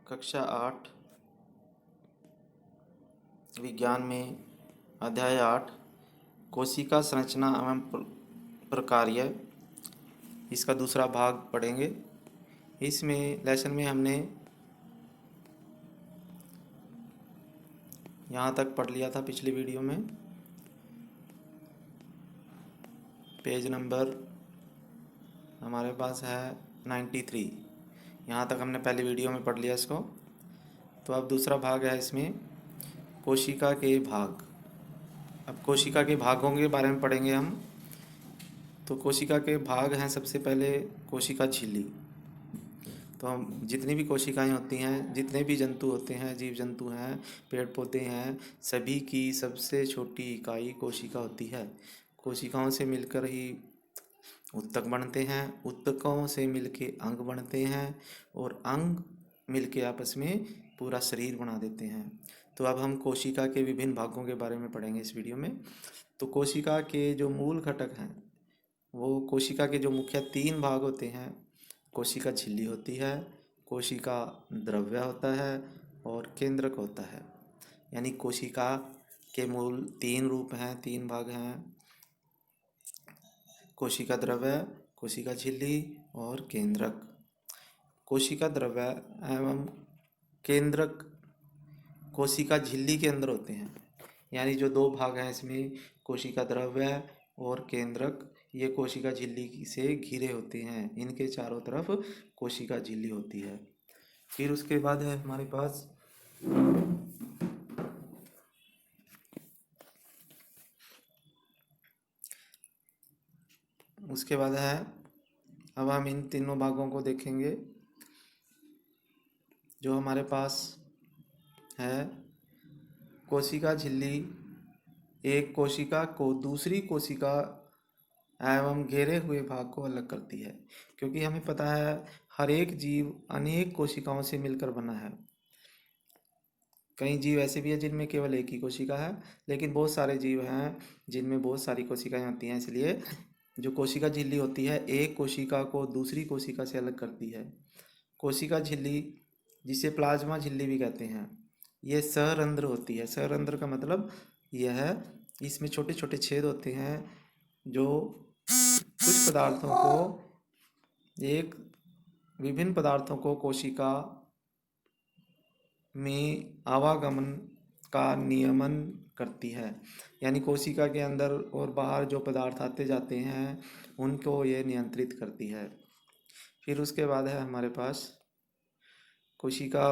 कक्षा 8 विज्ञान में अध्याय 8 कोशिका संरचना एवं प्रकार्य, इसका दूसरा भाग पढ़ेंगे। इसमें लेसन में हमने यहाँ तक पढ़ लिया था पिछली वीडियो में। पेज नंबर हमारे पास है 93। यहाँ तक हमने पहली वीडियो में पढ़ लिया इसको। तो अब दूसरा भाग है इसमें कोशिका के भाग। अब कोशिका के भागों के बारे में पढ़ेंगे हम। तो कोशिका के भाग हैं, सबसे पहले कोशिका झिल्ली। तो हम जितनी भी कोशिकाएं होती हैं, जितने भी जंतु होते हैं, जीव जंतु हैं, पेड़ पौधे हैं, सभी की सबसे छोटी इकाई कोशिका होती है। कोशिकाओं से मिलकर ही ऊतक बनते हैं, ऊतकों से मिलके अंग बनते हैं और अंग मिलके आपस में पूरा शरीर बना देते हैं। तो अब हम कोशिका के विभिन्न भागों के बारे में पढ़ेंगे इस वीडियो में। तो कोशिका के जो मूल घटक हैं, वो कोशिका के जो मुख्य 3 भाग होते हैं। कोशिका झिल्ली होती है, कोशिका द्रव्य होता है और केंद्रक होता है। यानी कोशिका के मूल 3 रूप हैं, 3 भाग हैं। कोशिका द्रव्य, कोशिका झिल्ली और केंद्रक। कोशिका द्रव्य एवं केंद्रक कोशिका झिल्ली के अंदर होते हैं। यानी जो 2 भाग हैं इसमें, कोशिका द्रव्य और केंद्रक, ये कोशिका झिल्ली से घिरे होते हैं। इनके चारों तरफ कोशिका झिल्ली होती है। फिर उसके बाद है हमारे पास अब हम इन तीनों भागों को देखेंगे। जो हमारे पास है कोशिका झिल्ली, एक कोशिका को दूसरी कोशिका एवं घेरे हुए भाग को अलग करती है। क्योंकि हमें पता है हर एक जीव अनेक कोशिकाओं से मिलकर बना है। कई जीव ऐसे भी हैं जिनमें केवल एक ही कोशिका है, लेकिन बहुत सारे जीव हैं जिनमें बहुत सारी कोशिकाएं होती हैं। इसलिए जो कोशिका झिल्ली होती है, एक कोशिका को दूसरी कोशिका से अलग करती है। कोशिका झिल्ली, जिसे प्लाज्मा झिल्ली भी कहते हैं, ये सहरंध्र होती है। सहरंध्र का मतलब यह है, इसमें छोटे छोटे छेद होते हैं जो कुछ पदार्थों को, विभिन्न पदार्थों को कोशिका में आवागमन का नियमन करती है। यानी कोशिका के अंदर और बाहर जो पदार्थ आते जाते हैं, उनको ये नियंत्रित करती है। फिर उसके बाद है हमारे पास कोशिका,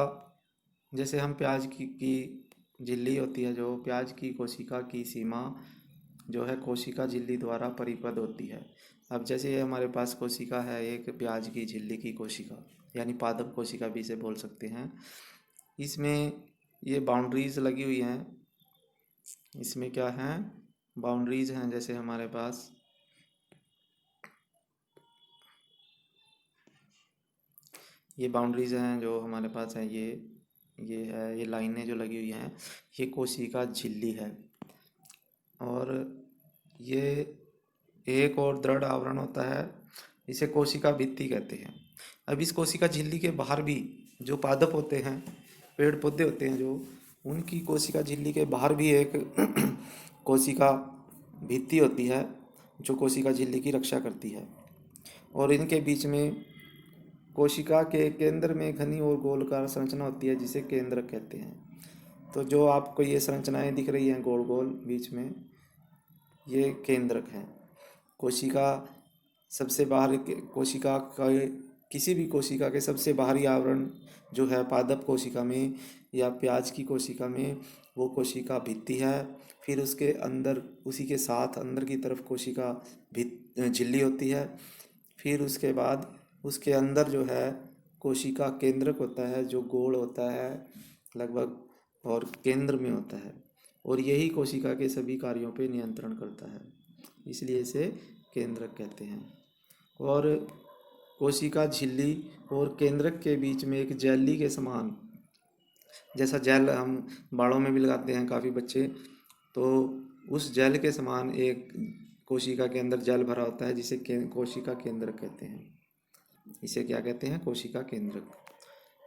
जैसे हम प्याज की झिल्ली होती है, जो प्याज की कोशिका की सीमा जो है कोशिका झिल्ली द्वारा परिबद्ध होती है। अब जैसे ये हमारे पास कोशिका है, एक प्याज की झिल्ली की कोशिका, यानी पादप कोशिका भी इसे बोल सकते हैं। इसमें ये बाउंड्रीज लगी हुई हैं। इसमें क्या है, बाउंड्रीज हैं। जैसे हमारे पास ये बाउंड्रीज हैं जो हमारे पास है, ये लाइनें जो लगी हुई हैं, ये कोशिका झिल्ली है। और ये एक और दृढ़ आवरण होता है, इसे कोशिका भित्ति कहते हैं। अब इस कोशिका झिल्ली के बाहर भी जो पादप होते हैं, पेड़ पौधे होते हैं, जो उनकी कोशिका झिल्ली के बाहर भी एक कोशिका भित्ति होती है जो कोशिका झिल्ली की रक्षा करती है। और इनके बीच में कोशिका के केंद्र में घनी और गोलाकार संरचना होती है, जिसे केंद्रक कहते हैं। तो जो आपको ये संरचनाएं दिख रही हैं गोल गोल बीच में, ये केंद्रक हैं। कोशिका सबसे बाहर, कोशिका का किसी भी कोशिका के सबसे बाहरी आवरण जो है पादप कोशिका में या प्याज की कोशिका में, वो कोशिका भित्ति है। फिर उसके अंदर, उसी के साथ अंदर की तरफ कोशिका झिल्ली होती है। फिर उसके बाद उसके अंदर जो है कोशिका केंद्रक होता है, जो गोल होता है लगभग और केंद्र में होता है। और यही कोशिका के सभी कार्यों पे नियंत्रण करता है, इसलिए इसे केंद्रक कहते हैं। और कोशिका झिल्ली और केंद्रक के बीच में एक जेली के समान, जैसा जेल हम बालों में भी लगाते हैं काफ़ी बच्चे, तो उस जेल के समान एक कोशिका के अंदर जेल भरा होता है, जिसे कोशिका केंद्रक कहते हैं। इसे क्या कहते हैं, कोशिका केंद्रक।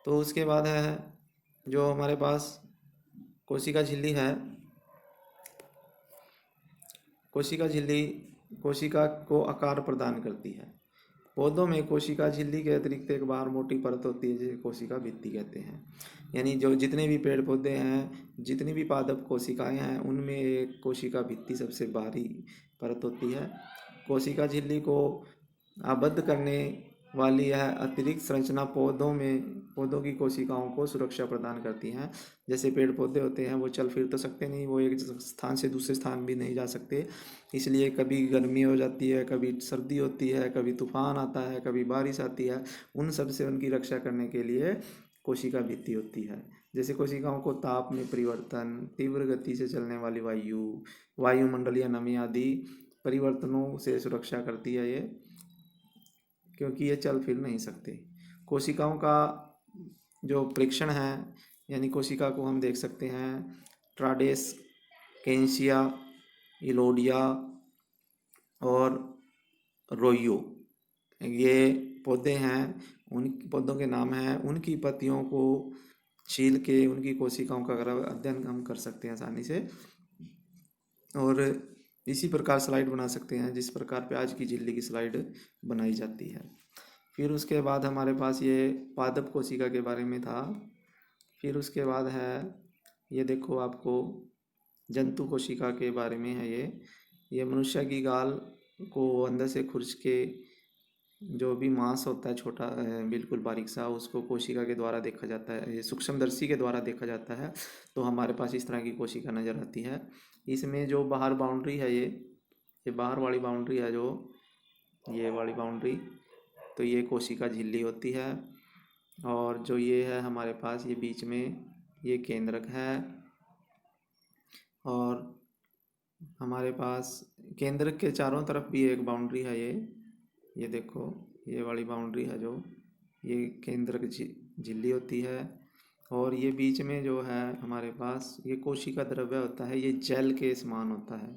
तो उसके बाद है जो हमारे पास कोशिका झिल्ली है। कोशिका झिल्ली कोशिका को आकार प्रदान करती है। पौधों में कोशिका झिल्ली के अतिरिक्त एक बार मोटी परत होती है जिसे कोशिका भित्ति कहते हैं। यानी जो जितने भी पेड़ पौधे हैं, जितनी भी पादप कोशिकाएं हैं, उनमें एक कोशिका भित्ति सबसे बाहरी परत होती है। कोशिका झिल्ली को आबद्ध करने वाली यह अतिरिक्त संरचना पौधों की कोशिकाओं को सुरक्षा प्रदान करती हैं। जैसे पेड़ पौधे होते हैं वो चल फिर तो सकते नहीं, वो एक स्थान से दूसरे स्थान भी नहीं जा सकते, इसलिए कभी गर्मी हो जाती है, कभी सर्दी होती है, कभी तूफान आता है, कभी बारिश आती है, उन सब से उनकी रक्षा करने के लिए कोशिका भित्ति होती है। जैसे कोशिकाओं को ताप में परिवर्तन, तीव्र गति से चलने वाली वायुमंडलीय नमी आदि परिवर्तनों से सुरक्षा करती है ये, क्योंकि ये चल फिर नहीं सकते। कोशिकाओं का जो परीक्षण है, यानी कोशिका को हम देख सकते हैं ट्राडेस, कैंसिया, इलोडिया और रोयो, ये पौधे हैं। उन पौधों के नाम हैं। उनकी पत्तियों को छील के उनकी कोशिकाओं का अध्ययन हम कर सकते हैं आसानी से, और इसी प्रकार स्लाइड बना सकते हैं जिस प्रकार प्याज की झिल्ली की स्लाइड बनाई जाती है। फिर उसके बाद हमारे पास ये पादप कोशिका के बारे में था। फिर उसके बाद है ये देखो आपको जंतु कोशिका के बारे में है। ये मनुष्य की गाल को अंदर से खुरच के जो भी मांस होता है छोटा बिल्कुल बारीक सा, उसको कोशिका के द्वारा देखा जाता है, ये सूक्ष्मदर्शी के द्वारा देखा जाता है। तो हमारे पास इस तरह की कोशिका नज़र आती है। इसमें जो बाहर बाउंड्री है, ये बाहर वाली बाउंड्री है, जो ये वाली बाउंड्री, तो ये कोशिका झिल्ली होती है। और जो ये है हमारे पास, ये बीच में ये केंद्रक है। और हमारे पास केंद्रक के चारों तरफ भी एक बाउंड्री है। ये देखो, ये वाली बाउंड्री है जो, ये केंद्रक झिल्ली होती है। और ये बीच में जो है हमारे पास ये कोशिका द्रव्य होता है, ये जेल के समान होता है।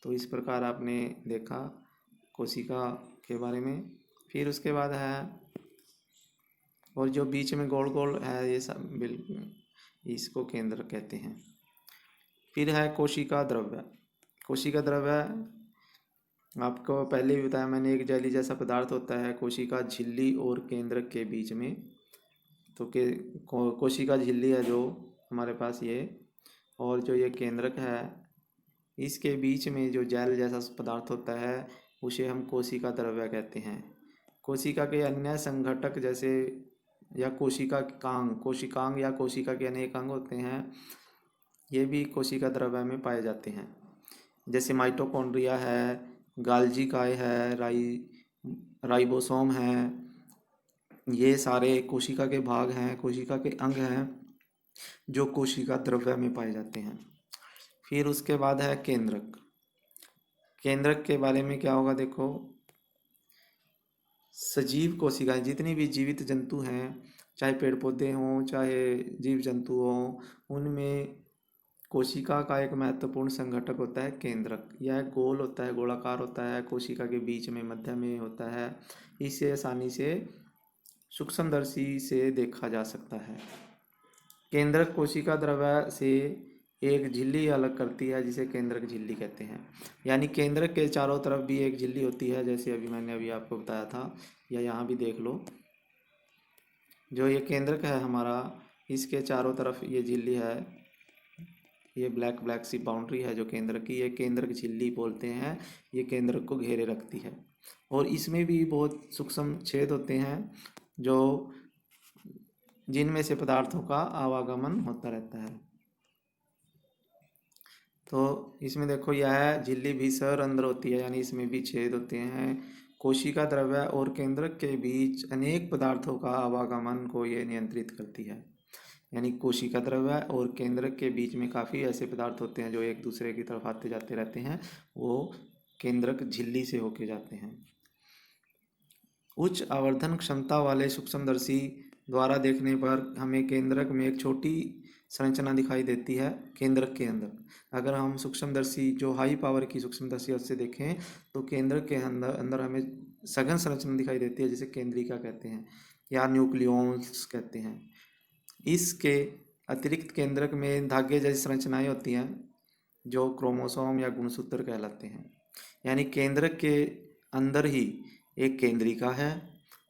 तो इस प्रकार आपने देखा कोशिका के बारे में। फिर उसके बाद है, और जो बीच में गोल गोल है ये सब बिल्कुल, इसको केंद्र कहते हैं। फिर है कोशिका द्रव्य। कोशिका द्रव्य आपको पहले भी बताया मैंने, एक जेली जैसा पदार्थ होता है कोशिका झिल्ली और केंद्रक के बीच में। तो कोशिका झिल्ली है जो हमारे पास ये, और जो ये केंद्रक है, इसके बीच में जो जेल जैसा पदार्थ होता है उसे हम कोशिका द्रव्य कहते हैं। कोशिका के अन्य संघटक जैसे, या कोशिकांग या कोशिका के अनेक अंग होते हैं, ये भी कोशिका द्रव्य में पाए जाते हैं। जैसे माइटोकॉन्ड्रिया है, गाल्जी काय है, राइबोसोम है, ये सारे कोशिका के भाग हैं, कोशिका के अंग हैं जो कोशिका द्रव्य में पाए जाते हैं। फिर उसके बाद है केंद्रक। केंद्रक के बारे में क्या होगा देखो, सजीव कोशिकाएं, जितनी भी जीवित जंतु हैं, चाहे पेड़ पौधे हों चाहे जीव जंतु हों, उनमें कोशिका का एक महत्वपूर्ण संघटक होता है केंद्रक। यह गोल होता है, गोलाकार होता है, कोशिका के बीच में मध्य में होता है। इसे आसानी से सूक्ष्मदर्शी से देखा जा सकता है। केंद्रक कोशिका द्रव्य से एक झिल्ली अलग करती है जिसे केंद्रक झिल्ली कहते हैं। यानी केंद्रक के चारों तरफ भी एक झिल्ली होती है, जैसे मैंने अभी आपको बताया था, या यहाँ भी देख लो। जो ये केंद्रक है हमारा, इसके चारों तरफ ये झिल्ली है, ये ब्लैक ब्लैक सी बाउंड्री है जो केंद्रक की, ये केंद्रक झिल्ली बोलते हैं। ये केंद्रक को घेरे रखती है, और इसमें भी बहुत सूक्ष्म छेद होते हैं जो, जिनमें से पदार्थों का आवागमन होता रहता है। तो इसमें देखो, यह झिल्ली भी सरअंदर होती है, यानी इसमें भी छेद होते हैं। कोशिका द्रव्य और केंद्रक के बीच अनेक पदार्थों का आवागमन को ये नियंत्रित करती है। यानी कोशिका द्रव्य और केंद्रक के बीच में काफ़ी ऐसे पदार्थ होते हैं जो एक दूसरे की तरफ आते जाते रहते हैं, वो केंद्रक झिल्ली से होके जाते हैं। उच्च आवर्धन क्षमता वाले सूक्ष्मदर्शी द्वारा देखने पर हमें केंद्रक में एक छोटी संरचना दिखाई देती है केंद्रक के अंदर। अगर हम सूक्ष्मदर्शी जो हाई पावर की सूक्ष्मदर्शी उससे देखें तो केंद्रक के अंदर हमें सघन संरचना दिखाई देती है जिसे केंद्रिका कहते हैं। या न्यूक्लियोन्स कहते हैं। इसके अतिरिक्त केंद्रक में धागे जैसी संरचनाएं होती हैं जो क्रोमोसोम या गुणसूत्र कहलाते हैं। यानी केंद्रक के अंदर ही एक केंद्रिका है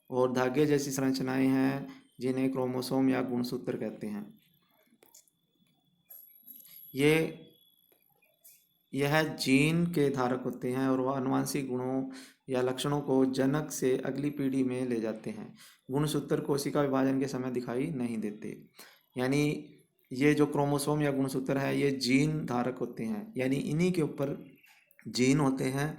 और धागे जैसी संरचनाएं हैं जिन्हें क्रोमोसोम या गुणसूत्र कहते हैं। यह जीन के धारक होते हैं और वह आनुवंशिक गुणों या लक्षणों को जनक से अगली पीढ़ी में ले जाते हैं। गुणसूत्र कोशिका विभाजन के समय दिखाई नहीं देते। यानी ये जो क्रोमोसोम या गुणसूत्र है ये जीन धारक होते हैं, यानी इन्हीं के ऊपर जीन होते हैं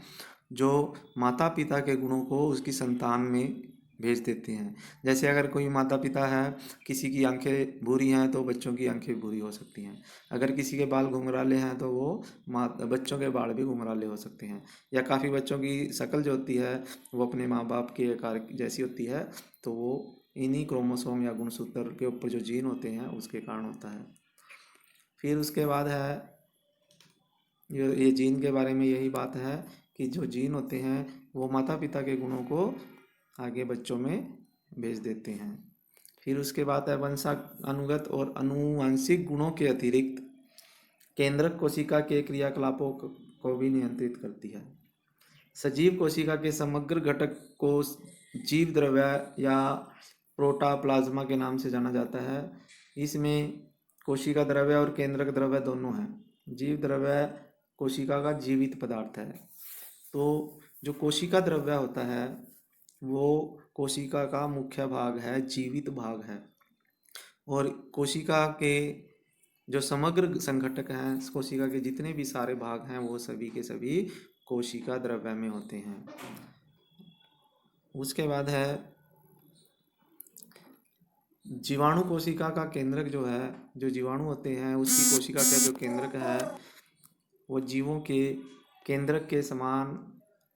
जो माता पिता के गुणों को उसकी संतान में भेज देते हैं। जैसे अगर कोई माता पिता है, किसी की आंखें भूरी हैं तो बच्चों की आंखें भूरी हो सकती हैं। अगर किसी के बाल घुंघराले हैं तो वो बच्चों के बाल भी घुंघराले हो सकते हैं। या काफ़ी बच्चों की शक्ल जो होती है वो अपने माँ बाप के आकार जैसी होती है, तो वो इन्हीं क्रोमोसोम या गुणसूत्र के ऊपर जो जीन होते हैं उसके कारण होता है। फिर उसके बाद है ये जीन के बारे में यही बात है कि जो जीन होते हैं वो माता पिता के गुणों को आगे बच्चों में भेज देते हैं। फिर उसके बाद है वंशानुगत और आनुवंशिक गुणों के अतिरिक्त केंद्रक कोशिका के क्रियाकलापों को भी नियंत्रित करती है। सजीव कोशिका के समग्र घटक को जीव द्रव्य या प्रोटोप्लाज्मा के नाम से जाना जाता है। इसमें कोशिका द्रव्य और केंद्रक द्रव्य दोनों हैं। जीव द्रव्य कोशिका का जीवित पदार्थ है। तो जो कोशिका द्रव्य होता है वो कोशिका का मुख्य भाग है, जीवित भाग है। और कोशिका के जो समग्र संघटक हैं, कोशिका के जितने भी सारे भाग हैं वो सभी के सभी कोशिका द्रव्य में होते हैं। उसके बाद है जीवाणु कोशिका का केंद्रक जो है, जो जीवाणु होते हैं उसकी कोशिका का जो केंद्रक है वो जीवों के केंद्रक के समान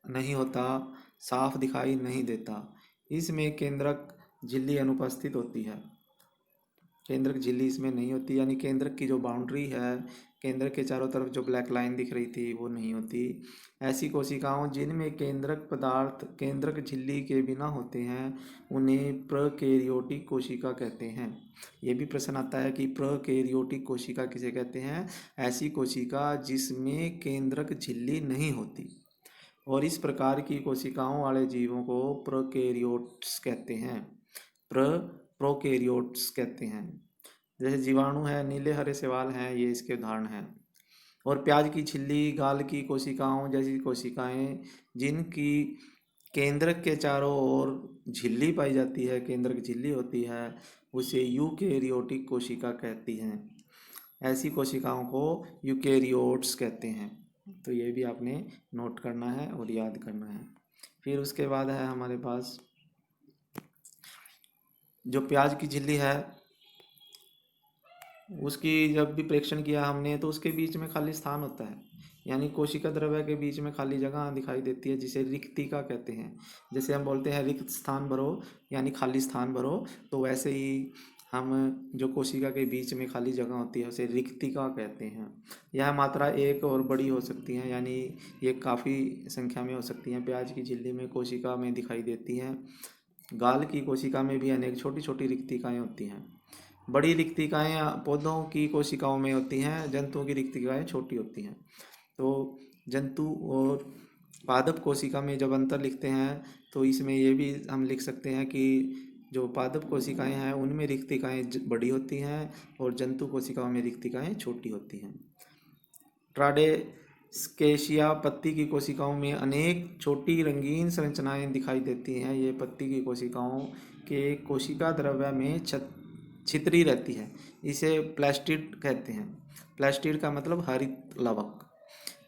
नहीं होता, साफ दिखाई नहीं देता। इसमें केंद्रक झिल्ली अनुपस्थित होती है। केंद्रक झिल्ली इसमें नहीं होती, यानी केंद्रक की जो बाउंड्री है, केंद्रक के चारों तरफ जो ब्लैक लाइन दिख रही थी वो नहीं होती। ऐसी कोशिकाओं जिनमें केंद्रक पदार्थ केंद्रक झिल्ली के बिना होते हैं उन्हें प्रकैरियोटिक कोशिका कहते हैं। ये भी प्रश्न आता है कि प्रकैरियोटिक कोशिका किसे कहते हैं? ऐसी कोशिका जिसमें केंद्रक झिल्ली नहीं होती। और इस प्रकार की कोशिकाओं वाले जीवों को प्रोकैरियोट्स कहते हैं। प्रोकैरियोट्स कहते हैं। जैसे जीवाणु है, नीले हरे शैवाल हैं, ये इसके उदाहरण हैं। और प्याज की छिल्ली, गाल की कोशिकाओं जैसी कोशिकाएं जिनकी केंद्रक के चारों ओर झिल्ली पाई जाती है, केंद्रक झिल्ली होती है, उसे यूकेरियोटिक कोशिका कहती हैं। ऐसी कोशिकाओं को यूकेरियोट्स कहते हैं। तो ये भी आपने नोट करना है और याद करना है। फिर उसके बाद है हमारे पास जो प्याज की झिल्ली है उसकी जब भी प्रेक्षण किया हमने तो उसके बीच में खाली स्थान होता है, यानी कोशिका द्रव्य के बीच में खाली जगह दिखाई देती है जिसे रिक्तिका कहते हैं। जैसे हम बोलते हैं रिक्त स्थान भरो, यानी खाली स्थान भरो, तो वैसे ही हम जो कोशिका के बीच में खाली जगह होती है उसे रिक्तिका कहते हैं। यह मात्रा एक और बड़ी हो सकती है, यानी ये काफ़ी संख्या में हो सकती हैं। प्याज की झिल्ली में कोशिका में दिखाई देती हैं। गाल की कोशिका में भी अनेक छोटी छोटी रिक्तिकाएँ होती हैं। बड़ी रिक्तिकाएँ पौधों की कोशिकाओं में होती हैं, जंतुओं की रिक्तिकाएँ छोटी होती हैं। तो जंतु और पादप कोशिका में जब अंतर लिखते हैं तो इसमें ये भी हम लिख सकते हैं कि जो पादप कोशिकाएं हैं उनमें रिक्तिकाएँ बड़ी होती हैं और जंतु कोशिकाओं में रिक्तिकाएँ छोटी होती हैं। ट्राडेस्केशिया पत्ती की कोशिकाओं में अनेक छोटी रंगीन संरचनाएं दिखाई देती हैं। ये पत्ती की कोशिकाओं के कोशिका द्रव्य में छितरी रहती है, इसे प्लास्टिड कहते हैं। प्लास्टिड का मतलब हरित लवक।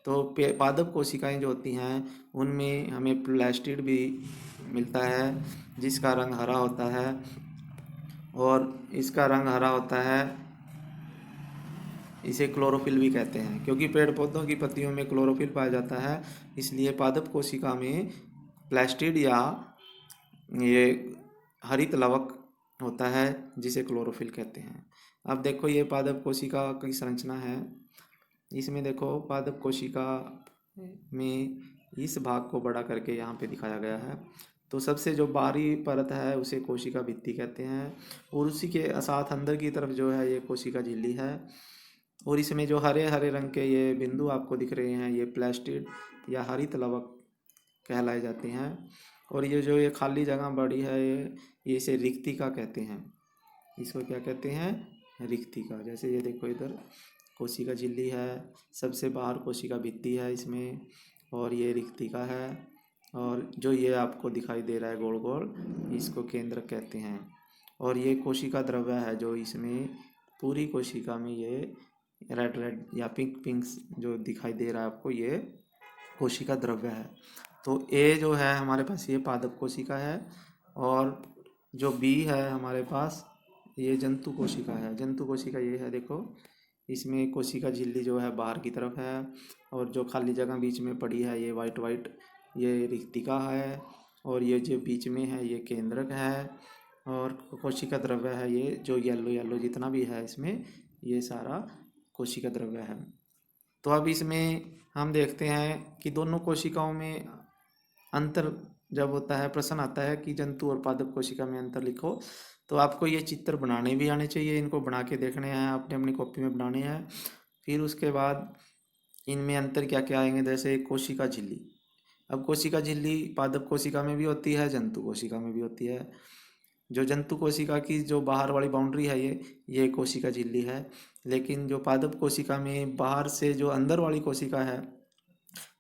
तो पादप कोशिकाएं जो होती हैं उनमें हमें प्लास्टिड भी मिलता है जिसका रंग हरा होता है, और इसका रंग हरा होता है, इसे क्लोरोफिल भी कहते हैं। क्योंकि पेड़ पौधों की पत्तियों में क्लोरोफिल पाया जाता है, इसलिए पादप कोशिका में प्लास्टिड या ये हरित लवक होता है जिसे क्लोरोफिल कहते हैं। अब देखो ये पादप कोशिका की संरचना है। इसमें देखो पादप कोशिका में इस भाग को बड़ा करके यहाँ पे दिखाया गया है। तो सबसे जो बाहरी परत है उसे कोशिका भित्ति कहते हैं, और उसी के साथ अंदर की तरफ जो है ये कोशिका झिल्ली है। और इसमें जो हरे हरे रंग के ये बिंदु आपको दिख रहे हैं, ये प्लास्टिड या हरित लवक कहलाए जाते हैं। और ये जो ये खाली जगह बड़ी है ये इसे रिक्तिका कहते हैं। इसको क्या कहते हैं? रिक्तिका। जैसे ये देखो इधर कोशिका झिल्ली है, सबसे बाहर कोशिका भित्ति है इसमें, और ये रिक्तिका है, और जो ये आपको दिखाई दे रहा है गोल गोल, इसको केंद्रक कहते हैं। और ये कोशिका द्रव्य है जो इसमें पूरी कोशिका में ये रेड रेड या पिंक पिंक जो दिखाई दे रहा है आपको, ये कोशिका द्रव्य है। तो ए जो है हमारे पास ये पादप कोशिका है, और जो बी है हमारे पास ये जंतु कोशिका है। जंतु कोशिका ये है, देखो इसमें कोशिका झिल्ली जो है बाहर की तरफ है, और जो खाली जगह बीच में पड़ी है ये वाइट वाइट ये रिक्तिका है, और ये जो बीच में है ये केंद्रक है, और कोशिका द्रव्य है ये जो येलो येलो जितना भी है इसमें ये सारा कोशिका द्रव्य है। तो अब इसमें हम देखते हैं कि दोनों कोशिकाओं में अंतर जब होता है, प्रश्न आता है कि जंतु और पादप कोशिका में अंतर लिखो, तो आपको ये चित्र बनाने भी आने चाहिए। इनको बना के देखने हैं आपने, अपनी कॉपी में बनाने हैं। फिर उसके बाद इनमें अंतर क्या क्या आएंगे, जैसे कोशिका झिल्ली। अब कोशिका झिल्ली पादप कोशिका में भी होती है, जंतु कोशिका में भी होती है। जो जंतु कोशिका की जो बाहर वाली बाउंड्री है ये कोशिका झिल्ली है, लेकिन जो पादप कोशिका में बाहर से जो अंदर वाली कोशिका है,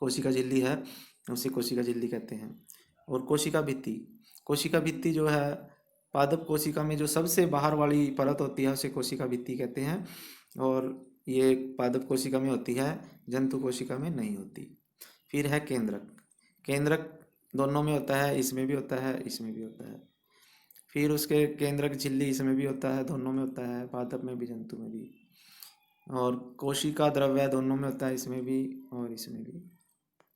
कोशिका झिल्ली है, उसे कोशिका झिल्ली कहते हैं। और कोशिका भित्ति जो है पादप कोशिका में जो सबसे बाहर वाली परत होती है उसे कोशिका भित्ति कहते हैं, और ये पादप कोशिका में होती है, जंतु कोशिका में नहीं होती। फिर है केंद्रक। केंद्रक दोनों में होता है, इसमें भी होता है, इसमें भी होता है। फिर उसके केंद्रक झिल्ली इसमें भी होता है, दोनों में होता है, पादप में भी जंतु में भी। और कोशिका द्रव्य दोनों में होता है, इसमें भी और इसमें भी,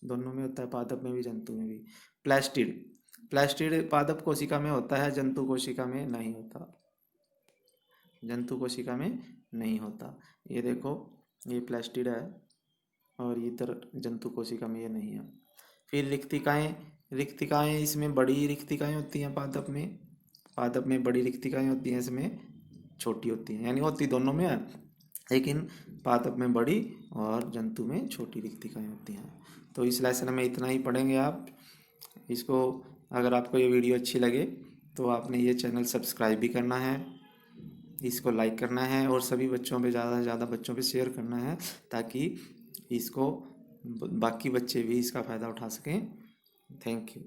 दोनों में होता है, पादप में भी जंतु में भी। प्लास्टिड पादप कोशिका में होता है, जंतु कोशिका में नहीं होता, जंतु कोशिका में नहीं होता। ये देखो ये प्लास्टिड है, और इधर जंतु कोशिका में ये नहीं है। फिर रिक्तिकाएं इसमें बड़ी रिक्तिकाएं होती हैं, पादप में बड़ी रिक्तिकाएं होती हैं, इसमें छोटी होती हैं, यानी होती दोनों में है, लेकिन पादप में बड़ी और जंतु में छोटी रिक्तिकाएं होती हैं। तो इस लेसन में इतना ही पढ़ेंगे आप। इसको अगर आपको ये वीडियो अच्छी लगे तो आपने ये चैनल सब्सक्राइब भी करना है, इसको लाइक करना है, और सभी बच्चों पे ज़्यादा से ज़्यादा बच्चों पे शेयर करना है, ताकि इसको बाकी बच्चे भी इसका फ़ायदा उठा सकें। Thank you.